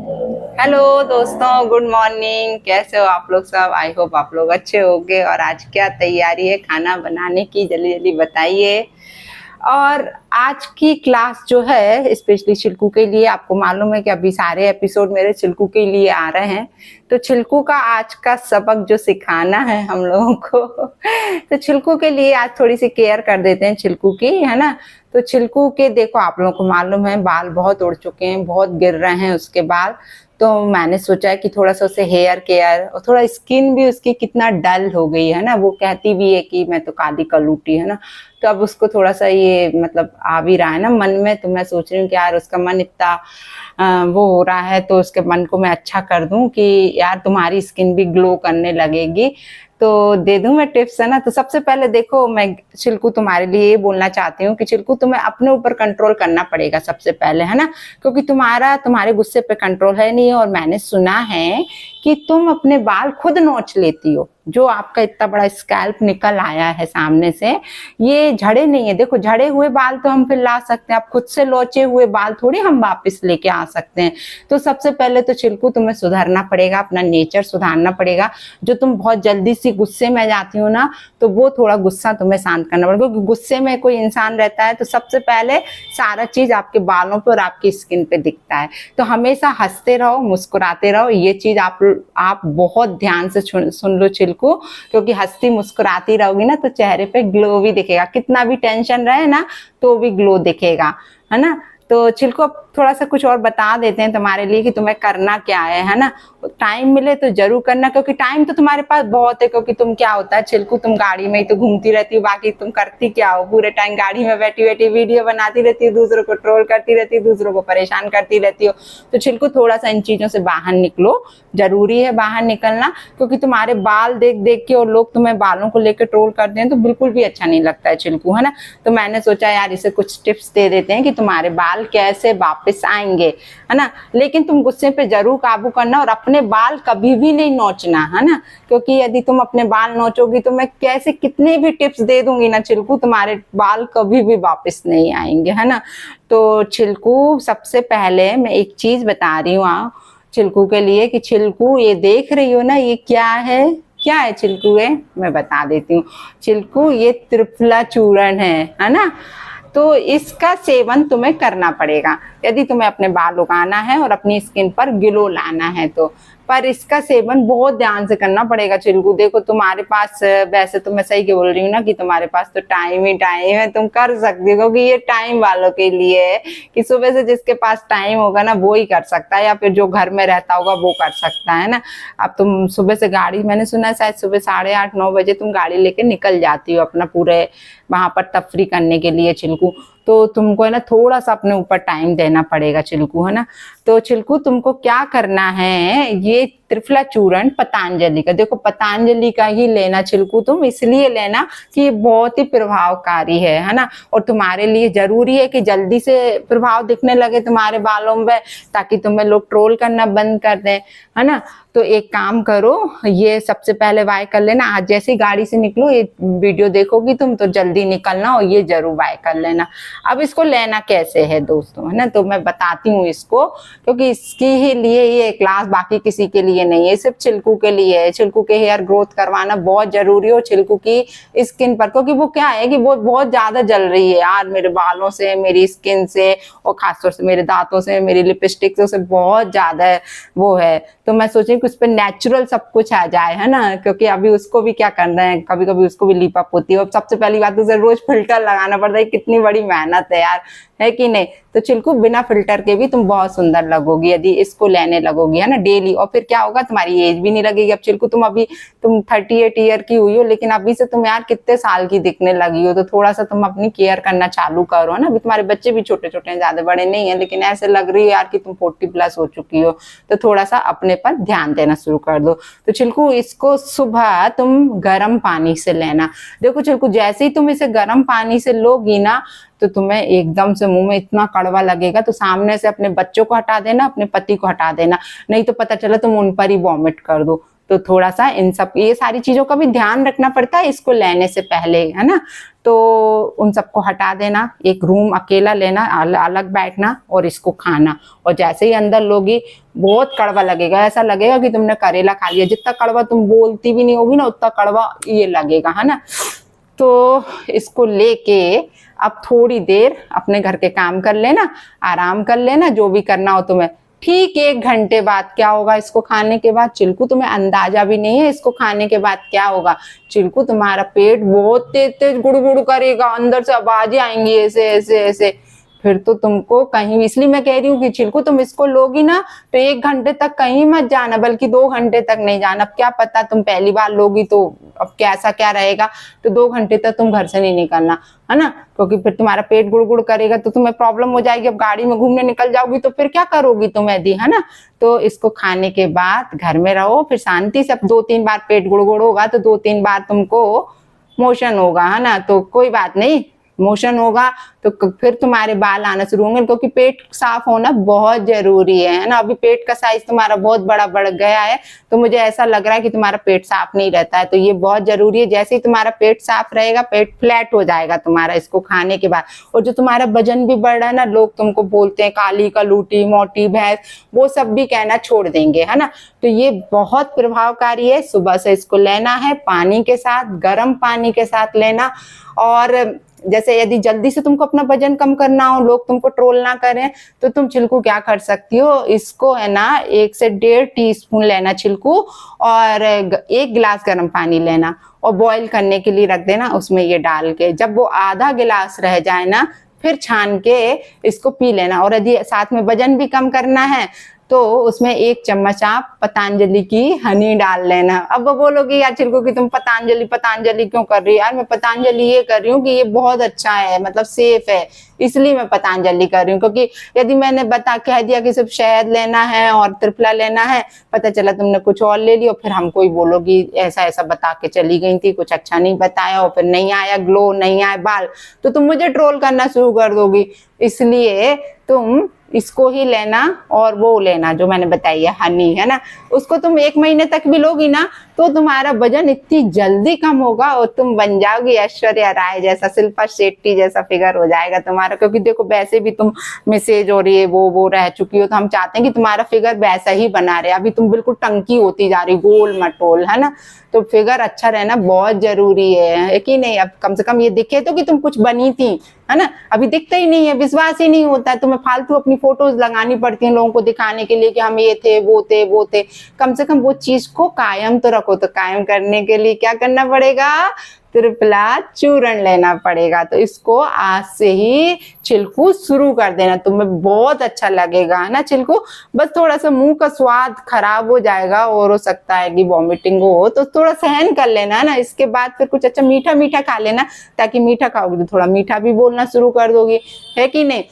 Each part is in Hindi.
हेलो दोस्तों, गुड मॉर्निंग। कैसे हो आप लोग सब? आई होप आप लोग अच्छे होंगे। और आज क्या तैयारी है खाना बनाने की, जल्दी जल्दी बताइए। और आज की क्लास जो है स्पेशली छिलकू के लिए, आपको मालूम है कि अभी सारे एपिसोड मेरे छिलकू के लिए आ रहे हैं। तो छिलकू का आज का सबक जो सिखाना है हम लोगों को तो छिलकू के लिए आज थोड़ी सी केयर कर देते हैं छिलकू की, है ना। तो छिलकू के देखो, आप लोगों को मालूम है बाल बहुत उड़ चुके हैं, बहुत गिर रहे हैं उसके बाल। तो मैंने सोचा है कि थोड़ा सा उसे हेयर केयर, और थोड़ा स्किन भी उसकी कितना डल हो गई है ना। वो कहती भी है कि मैं तो काली कलूटी, है ना। तो अब उसको थोड़ा सा ये मतलब आ भी रहा है ना मन में। तो मैं सोच रही हूँ कि यार उसका मन इतना वो हो रहा है, तो उसके मन को मैं अच्छा कर दूं कि यार तुम्हारी स्किन भी ग्लो करने लगेगी। तो दे दूं मैं टिप्स, है ना। तो सबसे पहले देखो, मैं छिलकू तुम्हारे लिए ये बोलना चाहती हूँ कि छिलकू तुम्हें अपने ऊपर कंट्रोल करना पड़ेगा सबसे पहले, है ना। क्योंकि तुम्हारे गुस्से पे कंट्रोल है नहीं। और मैंने सुना है कि तुम अपने बाल खुद नोच लेती हो। जो आपका इतना बड़ा स्कैल्प निकल आया है सामने से, ये झड़े नहीं है। देखो, झड़े हुए बाल तो हम फिर ला सकते हैं, आप खुद से लोचे हुए बाल थोड़ी हम वापस लेके आ सकते हैं। तो सबसे पहले तो छिलकू तुम्हें सुधारना पड़ेगा, अपना नेचर सुधारना पड़ेगा। जो तुम बहुत जल्दी से गुस्से में जाती हो ना, तो वो थोड़ा गुस्सा तुम्हें शांत करना पड़ेगा। क्योंकि गुस्से में कोई इंसान रहता है तो सबसे पहले सारा चीज आपके बालों पे और आपकी स्किन पे दिखता है। तो हमेशा हंसते रहो, मुस्कुराते रहो। ये चीज आप बहुत ध्यान से सुन लो छिलकू। क्योंकि हंसती मुस्कुराती रहोगी ना, तो चेहरे पे ग्लो भी दिखेगा। कितना भी टेंशन रहे ना, तो भी ग्लो दिखेगा, है ना। तो छिलको अब थोड़ा सा कुछ और बता देते हैं तुम्हारे लिए कि तुम्हें करना क्या है ना। टाइम मिले तो जरूर करना, क्योंकि टाइम तो तुम्हारे पास बहुत है। क्योंकि तुम क्या होता है छिलकू, तुम गाड़ी में ही तो घूमती रहती हो, बाकी तुम करती क्या हो? पूरे टाइम गाड़ी में बैठी बैठी वीडियो बनाती रहती हो, दूसरों को ट्रोल करती रहती हो, दूसरों को परेशान करती रहती हो। तो छिलकू थोड़ा सा इन चीजों से बाहर निकलो, जरूरी है बाहर निकलना। क्योंकि तुम्हारे बाल देख देख के और लोग तुम्हें बालों को लेकर ट्रोल करते हैं, तो बिल्कुल भी अच्छा नहीं लगता है छिलकू, है ना। तो मैंने सोचा यार इसे कुछ टिप्स दे देते हैं कि तुम्हारे बाल कैसे वापस आएंगे, है ना। लेकिन तुम गुस्से पे जरूर काबू करना, और अपने बाल कभी भी नहीं नोचना, है ना। क्योंकि यदि तुम अपने बाल नोचोगी तो मैं कैसे कितने भी टिप्स दे दूंगी ना छिलकू, तुम्हारे बाल कभी भी वापस नहीं आएंगे, है ना। तो छिलकू सबसे पहले मैं एक चीज बता रही हूँ छिलकू के लिए कि छिलकू ये देख रही हो ना, ये क्या है? क्या है छिलकू? है, मैं बता देती हूँ छिलकू, ये त्रिफला चूर्ण है ना। तो इसका सेवन तुम्हें करना पड़ेगा यदि तुम्हें अपने बाल उगाना है और अपनी स्किन पर ग्लो लाना है तो। पर इसका सेवन बहुत ध्यान से करना पड़ेगा छिलकू। देखो तुम्हारे पास, वैसे तो मैं सही के बोल रही हूँ ना कि तुम्हारे पास तो टाइम ही टाइम है, तुम कर सकती हो। क्योंकि ये टाइम वालों के लिए है कि सुबह से जिसके पास टाइम होगा ना वो ही कर सकता है, या फिर जो घर में रहता होगा वो कर सकता है ना। अब तुम सुबह से गाड़ी, मैंने सुना है शायद सुबह 8:30-9 बजे तुम गाड़ी लेके निकल जाती हो अपना पूरे वहां पर तफरी करने के लिए छिलकू। तो तुमको है ना थोड़ा सा अपने ऊपर टाइम देना पड़ेगा छिलकू, है ना। तो छिलकू तुमको क्या करना है, ये त्रिफला चूर्ण पतंजलि का, देखो पतंजलि का ही लेना छिलकू। तुम इसलिए लेना कि ये बहुत ही प्रभावकारी है ना। और तुम्हारे लिए जरूरी है कि जल्दी से प्रभाव दिखने लगे तुम्हारे बालों में, ताकि तुम्हें लोग ट्रोल करना बंद कर दें, है ना। तो एक काम करो, ये सबसे पहले बाय कर लेना। आज जैसे ही गाड़ी से निकलो, ये वीडियो देखोगी तुम तो जल्दी निकलना और ये जरूर बाय कर लेना। अब इसको लेना कैसे है दोस्तों, है ना, तो मैं बताती हूँ इसको। क्योंकि इसके ही लिए ये क्लास, बाकी किसी के लिए नहीं है, सिर्फ छिलकू के लिए है। छिलकू के हेयर ग्रोथ करवाना बहुत जरूरी हो छिलकू की स्किन पर। क्योंकि वो क्या है कि वो बहुत ज्यादा जल रही है यार, मेरे बालों से, मेरी स्किन से, और खासतौर से मेरे दांतों से, मेरी लिपस्टिक से बहुत ज्यादा वो है। तो मैं सोची कि उस पर नेचुरल सब कुछ आ जाए, है ना। क्योंकि अभी उसको भी क्या करना है, कभी कभी उसको भी लिप अप होती है। और सबसे पहली बात उसे रोज फिल्टर लगाना पड़ता है, कितनी बड़ी मेहनत है यार, है कि नहीं। तो छिलकू बिना फिल्टर के भी तुम बहुत सुंदर लगोगी यदि इसको लेने लगोगी, है ना, डेली। और फिर क्या होगा, तुम्हारी एज भी नहीं लगेगी। अब छिलकू तुम 38 ईयर की हुई हो, लेकिन अभी से तुम यार कितने साल की दिखने लगी हो। तो थोड़ा सा तुम अपनी केयर करना चालू करो, है ना। अभी तुम्हारे बच्चे भी छोटे छोटे हैं, ज्यादा बड़े नहीं है, लेकिन ऐसे लग रही है यार कि तुम 40+ हो चुकी हो। तो थोड़ा सा अपने पर ध्यान देना शुरू कर दो। तो छिलकू इसको सुबह तुम गर्म पानी से लेना। देखो छिलकू, जैसे ही तुम इसे गर्म पानी से लोगी ना, तो तुम्हें एकदम से मुंह में इतना कड़वा लगेगा। तो सामने से अपने बच्चों को हटा देना, अपने पति को हटा देना, नहीं तो पता चला तुम उन पर ही वॉमिट कर दो। तो थोड़ा सा इन सब ये सारी चीजों का भी ध्यान रखना पड़ता है इसको लेने से पहले, है ना। तो उन सबको हटा देना, एक रूम अकेला लेना, अलग बैठना और इसको खाना। और जैसे ही अंदर लोगी बहुत कड़वा लगेगा, ऐसा लगेगा कि तुमने करेला खा लिया। जितना कड़वा तुम बोलती भी नहीं होगी ना उतना कड़वा ये लगेगा, है ना। तो इसको लेके अब थोड़ी देर अपने घर के काम कर लेना, आराम कर लेना, जो भी करना हो तुम्हें। ठीक 1 घंटे बाद क्या होगा इसको खाने के बाद, चिल्कू तुम्हें अंदाजा भी नहीं है इसको खाने के बाद क्या होगा। चिल्कू तुम्हारा पेट बहुत तेज तेज गुड़गुड़ करेगा, अंदर से आवाजें आएंगी ऐसे ऐसे ऐसे। फिर तो तुमको कहीं, इसलिए मैं कह रही हूँ कि चिल्कू तुम इसको लोगी ना तो 1 घंटे तक कहीं मत जाना, बल्कि 2 घंटे तक नहीं जाना। अब क्या पता तुम पहली बार लोगी तो अब कैसा क्या रहेगा, तो 2 घंटे तक तुम घर से नहीं निकलना, है ना। क्योंकि फिर तुम्हारा पेट गुड़गुड़ करेगा तो तुम्हें प्रॉब्लम हो जाएगी। अब गाड़ी में घूमने निकल जाओगी तो फिर क्या करोगी तुम यदि, है ना। तो इसको खाने के बाद घर में रहो, फिर शांति से। अब 2-3 बार पेट गुड़गुड़ होगा तो 2-3 बार तुमको मोशन होगा, है ना। तो कोई बात नहीं, मोशन होगा तो फिर तुम्हारे बाल आना शुरू होंगे, क्योंकि पेट साफ होना बहुत जरूरी है ना। अभी पेट का साइज तुम्हारा बहुत बड़ा बढ़ गया है तो मुझे ऐसा लग रहा है कि तुम्हारा पेट साफ नहीं रहता है, तो ये बहुत जरूरी है। जैसे ही तुम्हारा पेट साफ रहेगा पेट फ्लैट हो जाएगा तुम्हारा इसको खाने के बाद। और जो तुम्हारा वजन भी बढ़ रहा है ना, लोग तुमको बोलते हैं काली कलूटी मोटी भैंस, वो सब भी कहना छोड़ देंगे, है ना। तो ये बहुत प्रभावकारी है। सुबह से इसको लेना है पानी के साथ, गर्म पानी के साथ लेना। और जैसे यदि जल्दी से तुमको अपना वजन कम करना हो, लोग तुमको ट्रोल ना करें, तो तुम छिलकू क्या कर सकती हो, इसको है ना 1 से 1.5 टीस्पून लेना छिलकू, और 1 गिलास गर्म पानी लेना और बॉईल करने के लिए रख देना उसमें ये डाल के। जब वो आधा गिलास रह जाए ना फिर छान के इसको पी लेना। और यदि साथ में वजन भी कम करना है तो उसमें 1 चम्मच आप पतंजलि की हनी डाल लेना। अब वो बोलोगे यार छिलकू कि तुम पतंजलि पतंजलि क्यों कर रही है। यार मैं पतंजलि ये कर रही हूँ कि ये बहुत अच्छा है, मतलब सेफ है, इसलिए मैं पतंजलि कर रही हूँ। क्योंकि यदि मैंने कह दिया कि सिर्फ शहद लेना है और त्रिफला लेना है, पता चला तुमने कुछ और ले लिया, फिर हमको ही बोलोगी ऐसा ऐसा बता के चली गई थी, कुछ अच्छा नहीं बताया, और फिर नहीं आया ग्लो, नहीं आए बाल, तो तुम मुझे ट्रोल करना शुरू कर दोगी। इसलिए तुम इसको ही लेना और वो लेना जो मैंने बताई है हनी, है ना। उसको तुम 1 महीने तक भी लोगी ना तो तुम्हारा वजन इतनी जल्दी कम होगा और तुम बन जाओगी ऐश्वर्या राय जैसा, शिल्पा शेट्टी जैसा फिगर हो जाएगा तुम्हारा। क्योंकि देखो वैसे भी तुम मैसेज और ये वो रह चुकी हो, तो हम चाहते हैं कि तुम्हारा फिगर वैसा ही बना रहे। अभी तुम बिल्कुल टंकी होती जा रही, गोल मटोल, है ना। तो फिगर अच्छा रहना बहुत जरूरी है कि नहीं। अब कम से कम ये दिखे तो कि तुम कुछ बनी थी, है ना। अभी दिखता ही नहीं है, विश्वास ही नहीं होता है, तुम्हें फालतू अपनी फोटोज लगानी पड़ती हैं लोगों को दिखाने के लिए कि हम ये थे वो थे वो थे। कम से कम वो चीज को कायम तो रखो। तो कायम करने के लिए क्या करना पड़ेगा, त्रिफला चूर्ण लेना पड़ेगा। तो इसको आज से ही छिलकू शुरू कर देना, तुम्हें बहुत अच्छा लगेगा, है ना छिलकू। बस थोड़ा सा मुंह का स्वाद खराब हो जाएगा और हो सकता है कि वॉमिटिंग हो, तो थोड़ा सहन कर लेना, है ना। इसके बाद फिर कुछ अच्छा मीठा मीठा खा लेना, ताकि मीठा खाओगी तो थोड़ा मीठा भी बोलना शुरू कर दोगी, है कि नहीं।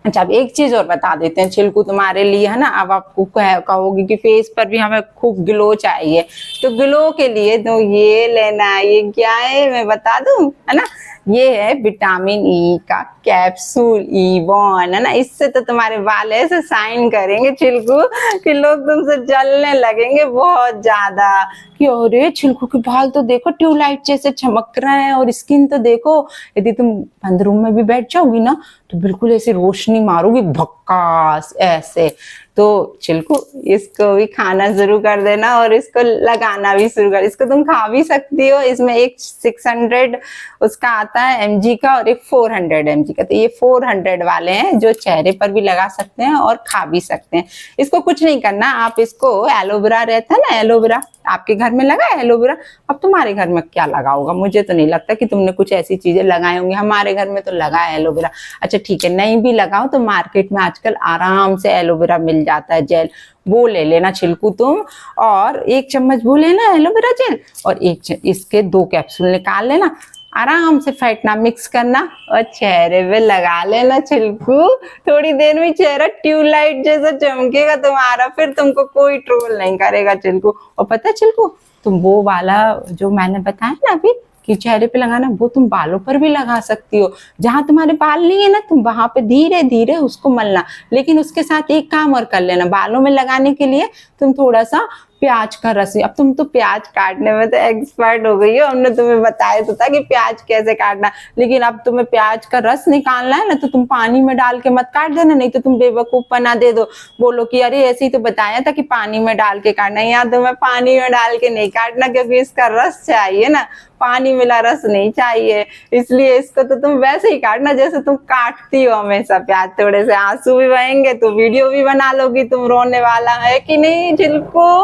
अच्छा अब एक चीज और बता देते हैं छिलकू तुम्हारे लिए, है ना। अब आपको कहोगी कि फेस पर भी हमें खूब ग्लो चाहिए, तो ग्लो के लिए तो ये लेना, ये क्या है मैं बता दूं, है ना। ये है विटामिन ई का कैप्सूल E1, है ना। इससे तो तुम्हारे बाल ऐसे शाइन करेंगे छिलकू कि लोग तुमसे जलने लगेंगे बहुत ज्यादा कि अरे छिलकू के बाल तो देखो ट्यूबलाइट जैसे चमक रहे हैं, और स्किन तो देखो। यदि तुम बंद रूम में भी बैठ जाओगी ना तो बिल्कुल ऐसे रोशनी मारोगी भक्कास ऐसे। तो छिलकू इसको भी खाना शुरू कर देना और इसको लगाना भी शुरू कर। इसको तुम खा भी सकती हो, इसमें एक 600 उसका आता है mg का और एक 400 mg का। तो ये 400 वाले हैं जो चेहरे पर भी लगा सकते हैं और खा भी सकते हैं। इसको कुछ नहीं करना, आप इसको एलोवेरा रहता है ना, एलोवेरा आपके घर में लगा है एलोवेरा। अब तुम्हारे घर में क्या लगा होगा, मुझे तो नहीं लगता कि तुमने कुछ ऐसी चीजें लगाई होंगी। हमारे घर में तो लगा है एलोवेरा। अच्छा ठीक है, नहीं भी लगाओ तो मार्केट में आजकल आराम से एलोवेरा मिल जाता है जेल, वो ले लेना छिलकू तुम। और 1 चम्मच वो लेना एलोवेरा जेल और इसके 2 कैप्सूल निकाल लेना, आराम से फेंटना, मिक्स करना और चेहरे पे लगा लेना छिलकू। थोड़ी देर में चेहरा ट्यूबलाइट जैसा चमकेगा तुम्हारा, फिर तुमको कोई ट्रोल नहीं करेगा छिलकू। और पता है छिलकू, तुम वो वाला जो मैंने बताया ना अभी कि चेहरे पे लगाना, वो तुम बालों पर भी लगा सकती हो। जहां तुम्हारे बाल नहीं है ना, तुम वहां पे धीरे धीरे उसको मलना। लेकिन उसके साथ एक काम और कर लेना, बालों में लगाने के लिए तुम थोड़ा सा प्याज का रस। अब तुम तो प्याज काटने में तो एक्सपर्ट हो गई हो, हमने तुम्हें बताया तो था कि प्याज कैसे काटना, लेकिन अब तुम्हें प्याज का रस निकालना है ना तो तुम पानी में डाल के मत काट देना, नहीं तो तुम बेवकूफ बना दे दो, बोलो कि अरे ऐसे ही तो बताया था कि पानी में डाल के काटना। यहाँ तुम्हें पानी में डाल के नहीं काटना, क्योंकि इसका रस चाहिए ना, पानी मिला रस नहीं चाहिए, इसलिए इसको तो तुम वैसे ही काटना जैसे तुम काटती हो हमेशा प्याज। थोड़े से आंसू भी बहेंगे तो वीडियो भी बना लोगी, तुम रोने वाला है कि नहीं चिल्कू?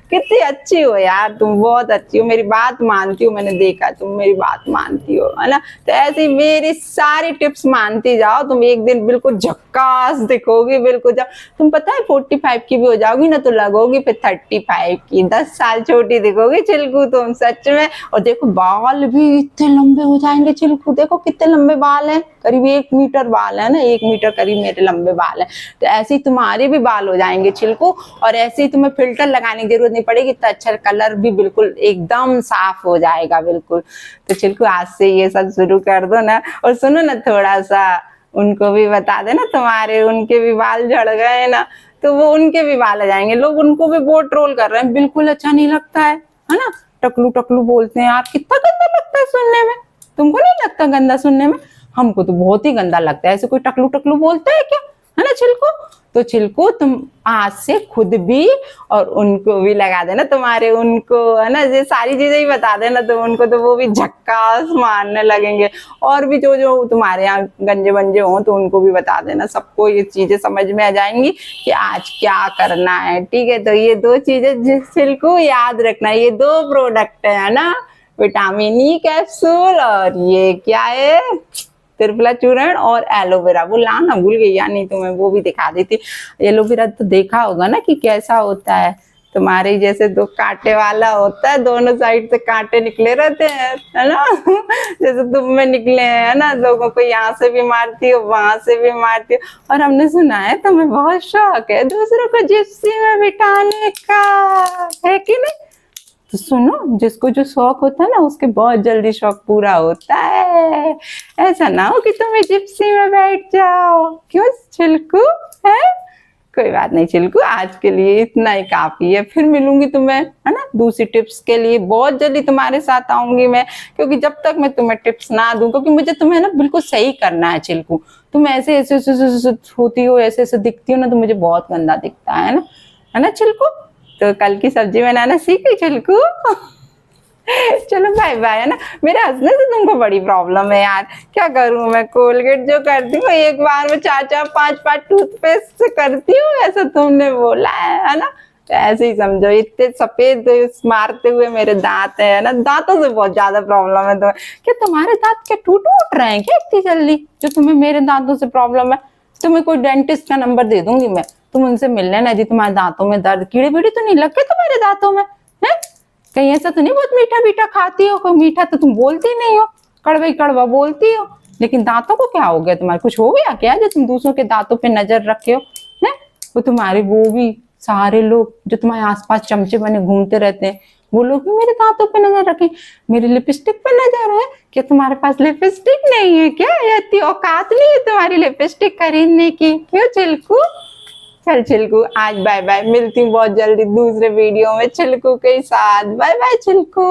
कितनी अच्छी हो यार तुम, बहुत अच्छी हो, मेरी बात मानती हो, मैंने देखा तुम मेरी बात मानती हो, है ना। तो ऐसे ही मेरी सारी टिप्स मानती जाओ, तुम एक दिन बिल्कुल झक्कास दिखोगी, बिल्कुल। जब तुम पता है 45 की भी हो जाओगी ना तो लगोगी फिर 35 की, 10 साल छोटी दिखोगी चिल्कू तुम, सच में। और देखो बाल भी इतने लंबे हो जाएंगे चिल्कू, देखो कितने लंबे बाल हैं, करीब 1 मीटर बाल है ना, 1 मीटर करीब मेरे लंबे बाल है। तो ऐसे ही तुम्हारे भी बाल हो जाएंगे चिल्कू, और ऐसे ही तुम्हें फिल्टर लगाने की जरूरत नहीं पड़ेगी, तो अच्छा कलर भी बिल्कुल एकदम साफ हो जाएगा बिल्कुल। तो चिल्कू आज से ये सब शुरू कर दो ना। और सुनो ना, थोड़ा सा उनको भी बता देना, तुम्हारे उनके भी बाल झड़ गए ना, तो वो उनके भी बाल आ जाएंगे, लोग उनको भी बहुत ट्रोल कर रहे हैं, बिल्कुल अच्छा नहीं लगता है ना, टकलू टकलू बोलते हैं यार, कितना गंदा लगता है सुनने में। तुमको नहीं लगता गंदा सुनने में? हमको तो बहुत ही गंदा लगता है, ऐसे कोई टकलू टकलू बोलता है क्या, है ना चिल्कू? तो चिल्कू तुम आज से खुद भी और उनको भी लगा देना, तुम्हारे उनको, है ना, ये सारी चीजें ही बता देना तुम उनको, तो वो भी झक्कास मारने लगेंगे। और भी जो जो तुम्हारे यहाँ गंजे बंजे हो तो उनको भी बता देना, सबको ये चीजें समझ में आ जाएंगी कि आज क्या करना है, ठीक है। तो ये 2 चीजें चिल्कू याद रखना, ये 2 प्रोडक्ट है ना, विटामिन ई कैप्सूल और ये क्या है, त्रिफला चूर्ण और एलोवेरा। वो लाना भूल गई यार, नहीं तो मैं वो भी दिखा देती। एलोवेरा तो देखा होगा ना कि कैसा होता है, तुम्हारे जैसे 2 कांटे वाला होता है, दोनों साइड से कांटे निकले रहते हैं, है ना जैसे तुम में निकले हैं, है ना, लोगों को यहाँ से भी मारती हो, वहां से भी मारती हो। और हमने सुना है तुम्हें बहुत शौक है दूसरों को जिप्सी में बिठाने का, है कि नहीं? तो सुनो, जिसको जो शौक होता है ना उसके बहुत जल्दी शौक पूरा होता है। ऐसा ना हो कि तुम जिप्सी में बैठ जाओ, क्यों चिल्कू? है कोई बात नहीं चिल्कू, आज के लिए इतना ही काफी है, फिर मिलूंगी तुम्हें, है ना, दूसरी टिप्स के लिए बहुत जल्दी तुम्हारे साथ आऊंगी मैं, क्योंकि जब तक मैं तुम्हें टिप्स ना दूं, क्योंकि मुझे तुम्हें ना बिल्कुल सही करना है चिल्कू। तुम ऐसे ऐसे होती हो, ऐसे ऐसे दिखती हो ना, तो मुझे बहुत गंदा दिखता है ना चिल्कू। तो कल की सब्जी बनाना सीख गई चिल्कू चलो बाय बाय, है ना। मेरे हंसने से तुमको बड़ी प्रॉब्लम है यार, क्या करूं मैं, कोलगेट जो करती हूँ एक बार में 4-4 5-5 टूथपेस्ट से करती हूँ, ऐसा तुमने बोला है ना। तो ऐसे ही समझो, इतने सफेद मारते हुए मेरे दांत है ना, दांतों से बहुत ज्यादा प्रॉब्लम है। तो क्या तुम्हारे दांत क्या टूट उठ रहे हैं क्या इतनी जल्दी, जो तुम्हें मेरे दांतों से प्रॉब्लम है? तुम्हें कोई डेंटिस्ट का नंबर दे दूंगी मैं, तुम उनसे मिल लेना। यदि तुम्हारे दांतों में दर्द, कीड़े बीड़े तो नहीं लगते तुम्हारे दांतों में? है कहीं ऐसा तो नहीं बहुत मीठा मीठा खाती हो? कोई मीठा तो तुम बोलती नहीं हो, कड़वा ही कड़वा बोलती हो, लेकिन दांतों को क्या हो गया तुम्हारे? कुछ हो गया क्या जो तुम दूसरों के दांतों पे नजर रखे हो? है वो तुम्हारे वो भी सारे लोग जो तुम्हारे आसपास चमचे बने घूमते रहते हैं, वो लोग भी मेरे दांतों पे नजर रखें, मेरी लिपस्टिक पे नजर है क्या? तुम्हारे पास लिपस्टिक नहीं है क्या? इतनी औकात नहीं है तुम्हारी लिपस्टिक खरीदने की, क्यों चिल्कू? चल चिल्कू आज बाय बाय, मिलती हूँ बहुत जल्दी दूसरे वीडियो में चिल्कू के साथ। Bye bye चिल्कू।